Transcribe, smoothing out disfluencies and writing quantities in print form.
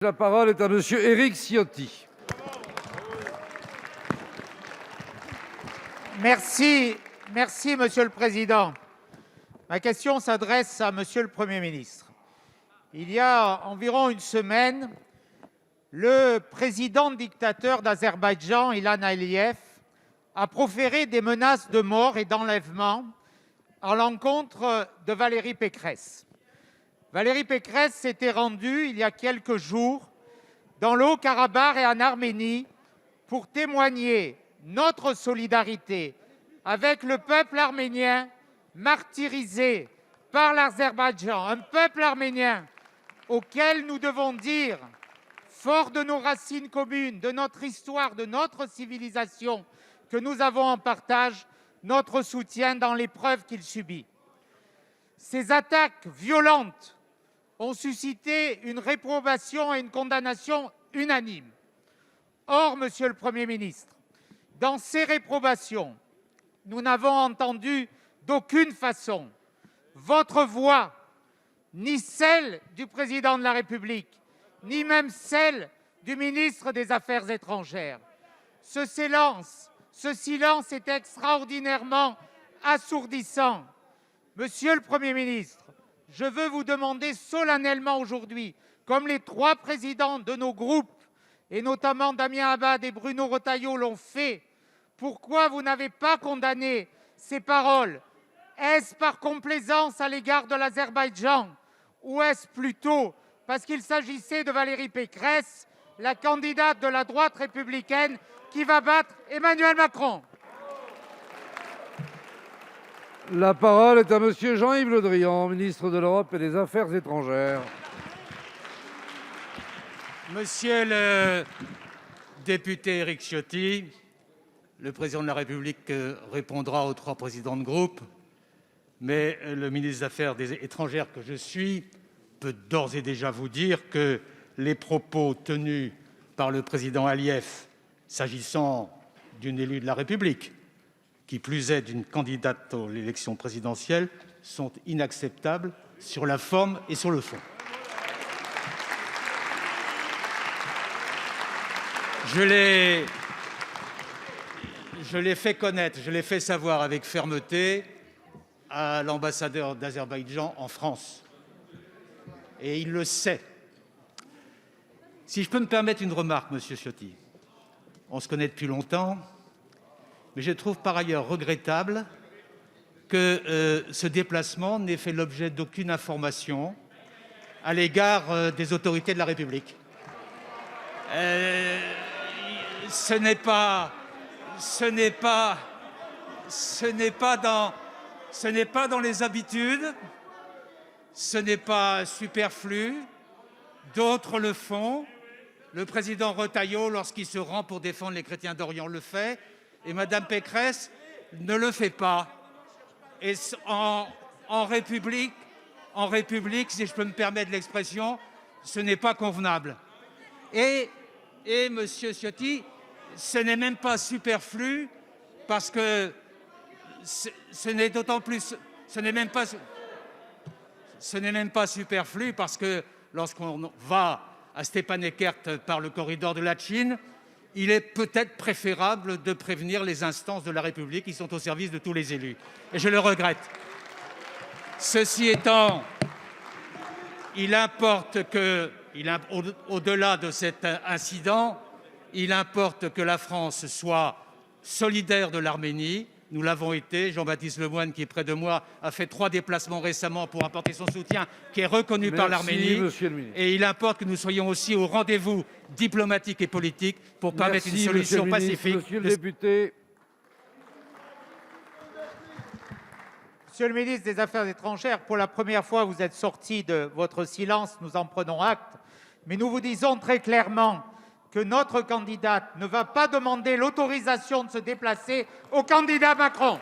La parole est à monsieur Éric Ciotti. Merci, Monsieur le Président. Ma question s'adresse à Monsieur le Premier ministre. Il y a environ une semaine, le président dictateur d'Azerbaïdjan, Ilham Aliyev, a proféré des menaces de mort et d'enlèvement à l'encontre de Valérie Pécresse. Valérie Pécresse s'était rendue il y a quelques jours dans le Haut-Karabakh et en Arménie pour témoigner notre solidarité avec le peuple arménien martyrisé par l'Azerbaïdjan, un peuple arménien auquel nous devons dire, fort de nos racines communes, de notre histoire, de notre civilisation, que nous avons en partage notre soutien dans l'épreuve qu'il subit. Ces attaques violentes ont suscité une réprobation et une condamnation unanime. Or, Monsieur le Premier ministre, dans ces réprobations, nous n'avons entendu d'aucune façon votre voix, ni celle du Président de la République, ni même celle du ministre des Affaires étrangères. Ce silence est extraordinairement assourdissant. Monsieur le Premier ministre, je veux vous demander solennellement aujourd'hui, comme les 3 présidents de nos groupes, et notamment Damien Abad et Bruno Retailleau l'ont fait, pourquoi vous n'avez pas condamné ces paroles? Est-ce par complaisance à l'égard de l'Azerbaïdjan ou est-ce plutôt parce qu'il s'agissait de Valérie Pécresse, la candidate de la droite républicaine qui va battre Emmanuel Macron? La parole est à monsieur Jean-Yves Le Drian, ministre de l'Europe et des Affaires étrangères. Monsieur le député Éric Ciotti, le président de la République répondra aux 3 présidents de groupe, mais le ministre des Affaires étrangères que je suis peut d'ores et déjà vous dire que les propos tenus par le président Aliyev, s'agissant d'une élue de la République, qui plus est d'une candidate à l'élection présidentielle, sont inacceptables sur la forme et sur le fond. Je l'ai fait connaître, je l'ai fait savoir avec fermeté à l'ambassadeur d'Azerbaïdjan en France. Et il le sait. Si je peux me permettre une remarque, monsieur Ciotti, on se connaît depuis longtemps, mais je trouve par ailleurs regrettable que ce déplacement n'ait fait l'objet d'aucune information à l'égard des autorités de la République. Ce n'est pas dans les habitudes, ce n'est pas superflu, d'autres le font. Le président Retailleau, lorsqu'il se rend pour défendre les chrétiens d'Orient, le fait, et Mme Pécresse ne le fait pas. Et en République, si je peux me permettre l'expression, ce n'est pas convenable. Et monsieur Ciotti, ce n'est même pas superflu parce que ce n'est même pas superflu parce que lorsqu'on va à Stepanakert par le corridor de Latchine, il est peut-être préférable de prévenir les instances de la République qui sont au service de tous les élus. Et je le regrette. Ceci étant, il importe que, au-delà de cet incident, il importe que la France soit solidaire de l'Arménie. Nous l'avons été. Jean-Baptiste Lemoyne, qui est près de moi, a fait 3 déplacements récemment pour apporter son soutien, qui est reconnu par l'Arménie. Et il importe que nous soyons aussi au rendez-vous diplomatique et politique pour permettre une solution pacifique. Monsieur le député. Monsieur le ministre des Affaires étrangères, pour la première fois, vous êtes sorti de votre silence, nous en prenons acte, mais nous vous disons très clairement que notre candidate ne va pas demander l'autorisation de se déplacer au candidat Macron.